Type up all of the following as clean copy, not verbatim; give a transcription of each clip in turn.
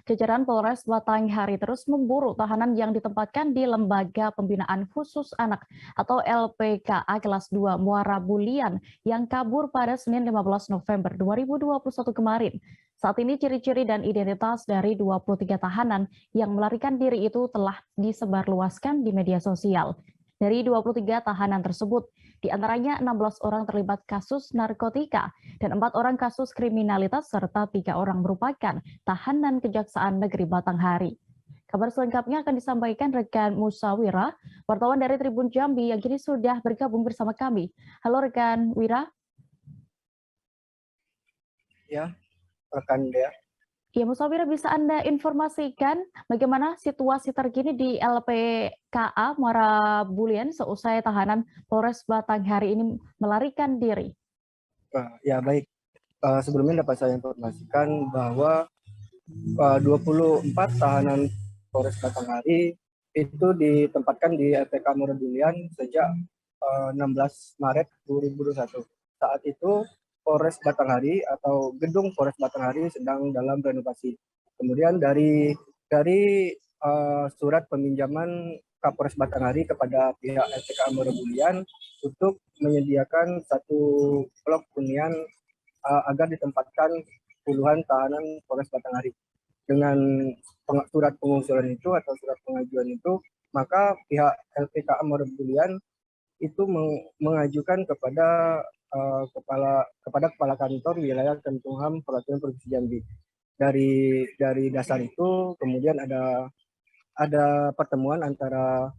Jajaran Polres Batanghari terus memburu tahanan yang ditempatkan di Lembaga Pembinaan Khusus Anak atau LPKA kelas 2 Muara Bulian yang kabur pada Senin 15 November 2021 kemarin. Saat ini ciri-ciri dan identitas dari 23 tahanan yang melarikan diri itu telah disebarluaskan di media sosial. Dari 23 tahanan tersebut, di antaranya 16 orang terlibat kasus narkotika dan 4 orang kasus kriminalitas serta 3 orang merupakan tahanan Kejaksaan Negeri Batanghari. Kabar selengkapnya akan disampaikan rekan Musa Wira, wartawan dari Tribun Jambi yang kini sudah bergabung bersama kami. Halo rekan Wira. Ya, rekan Dea. Ya, Musawira, bisa Anda informasikan bagaimana situasi terkini di LPKA Muara Bulian seusai tahanan Polres Batanghari ini melarikan diri? Ya, baik. Sebelumnya dapat saya informasikan bahwa 24 tahanan Polres Batanghari itu ditempatkan di LPK Muara Bulian sejak 16 Maret 2021. Saat itu Polres Batanghari atau gedung Polres Batanghari sedang dalam renovasi. Kemudian dari surat peminjaman Kapolres Batanghari kepada pihak LPK Muara Bulian untuk menyediakan satu blok hunian agar ditempatkan puluhan tahanan Polres Batanghari. Dengan surat pengusulan itu atau surat pengajuan itu, maka pihak LPKA Muara Bulian itu mengajukan kepada kepala kantor wilayah Kemenkumham Perwakilan Provinsi Jambi. Dari dasar itu kemudian ada pertemuan antara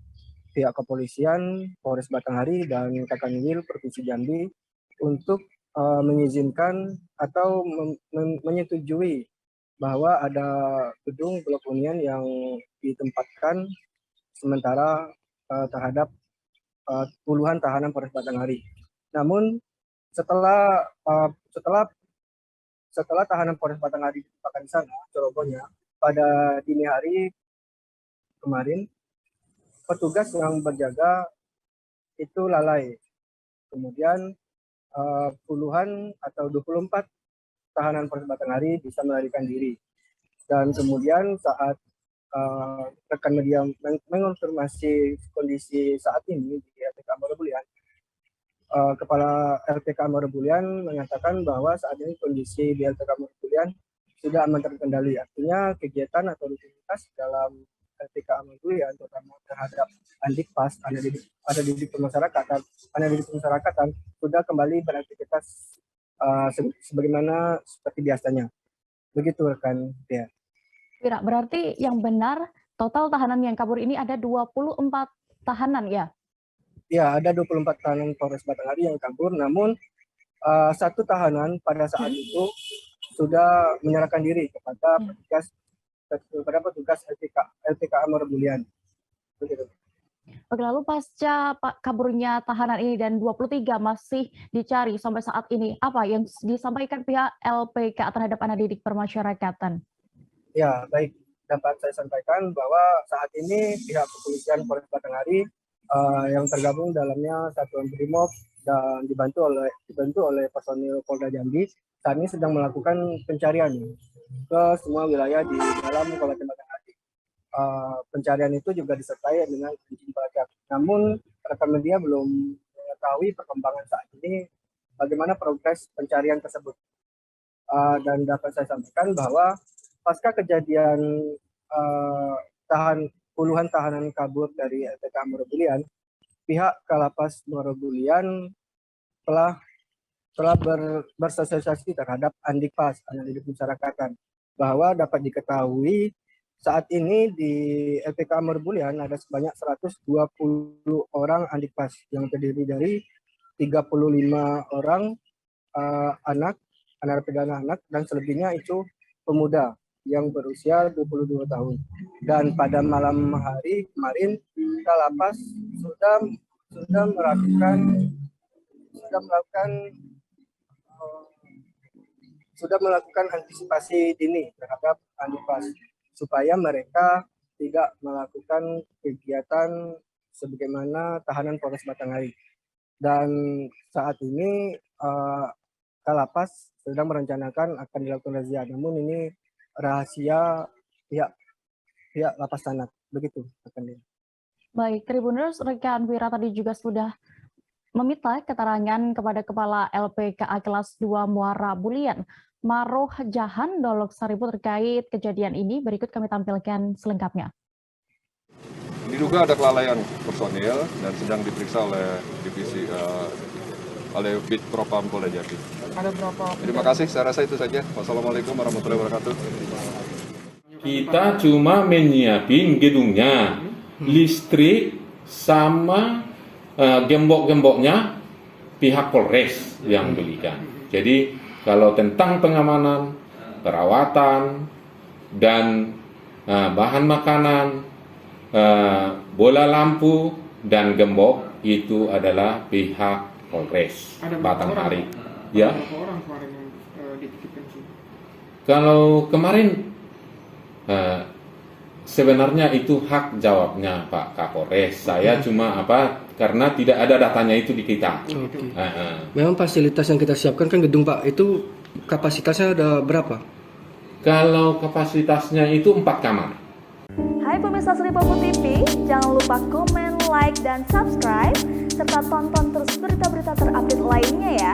pihak kepolisian Polres Batanghari dan Kakanwil Provinsi Jambi untuk mengizinkan atau menyetujui bahwa ada gedung blok hunian yang ditempatkan sementara terhadap puluhan tahanan Polres Batanghari. Namun setelah tahanan Polres Batanghari ditempatkan di sana, cerobohnya pada dini hari kemarin petugas yang berjaga itu lalai. Kemudian puluhan atau 24 tahanan Polres Batanghari bisa melarikan diri. Dan kemudian saat rekan media mengonfirmasi kondisi saat ini di LPK Muara Bulian, Kepala LPK Muara Bulian mengatakan bahwa saat ini kondisi di LPK Muara Bulian sudah aman terkendali. Artinya kegiatan atau rutinitas dalam LPK Muara Bulian, terutama terhadap Andikpas, anak didik pemasyarakatan, sudah kembali beraktivitas sebagaimana seperti biasanya. Begitu rekan Dea. Wira, berarti yang benar total tahanan yang kabur ini ada 24 tahanan ya? Ya, ada 24 tahanan Polres Batanghari yang kabur, namun satu tahanan pada saat itu sudah menyerahkan diri kepada petugas LPKA Muara Bulian. Begitu. Oke, lalu pasca kaburnya tahanan ini dan 23 masih dicari sampai saat ini, apa yang disampaikan pihak LPK terhadap anak didik permasyarakatan? Ya, baik. Dapat saya sampaikan bahwa saat ini pihak kepolisian Polres Batanghari yang tergabung dalamnya Satuan Brimob dan dibantu oleh personil Polda Jambi saat ini sedang melakukan pencarian ke semua wilayah di dalam Kabupaten Batanghari. Pencarian itu juga disertai dengan izin pelacak. Namun rekan media belum mengetahui perkembangan saat ini bagaimana progres pencarian tersebut. Dan dapat saya sampaikan bahwa pasca kejadian puluhan tahanan kabur dari LPK Muara Bulian, pihak Kalapas Muara Bulian telah bersosialisasi terhadap Andikpas, anak didik pemasyarakatan, bahwa dapat diketahui saat ini di LPK Muara Bulian ada sebanyak 120 orang Andikpas yang terdiri dari 35 orang anak pidana anak dan selebihnya itu pemuda yang berusia 22 tahun. Dan pada malam hari kemarin Kalapas sudah melakukan antisipasi dini terhadap Andikpas supaya mereka tidak melakukan kegiatan sebagaimana tahanan Polres Batanghari. Dan saat ini Kalapas sedang merencanakan akan dilakukan razia, namun ini rahasia pihak lapas Tanak, begitu akan dia. Baik, Tribuners, rekan Wira tadi juga sudah meminta keterangan kepada Kepala LPKA kelas 2 Muara Bulian, Maroh Jahan Dolok Saribu terkait kejadian ini. Berikut kami tampilkan selengkapnya. Diduga ada kelalaian personil dan sedang diperiksa oleh divisi oleh Bid Propam Polda Jambi. Ada berapa? Terima kasih, saya rasa itu saja. Wassalamualaikum warahmatullahi wabarakatuh. Kita cuma menyiapin gedungnya, listrik sama gembok-gemboknya pihak Polres yang belikan. Jadi kalau tentang pengamanan, perawatan, dan bahan makanan, bola lampu, dan gembok itu adalah pihak Polres Batanghari. Ya. Berapa orang kemarin yang dititipkan sih? Kalau kemarin sebenarnya itu hak jawabnya Pak Kapolres. Saya cuma karena tidak ada datanya itu di kita. Oke. Memang fasilitas yang kita siapkan kan gedung Pak, itu kapasitasnya ada berapa? Kalau kapasitasnya itu 4 kamar. Hai pemirsa Sri Popo TV, jangan lupa komen, like, dan subscribe, serta tonton terus berita-berita terupdate lainnya ya.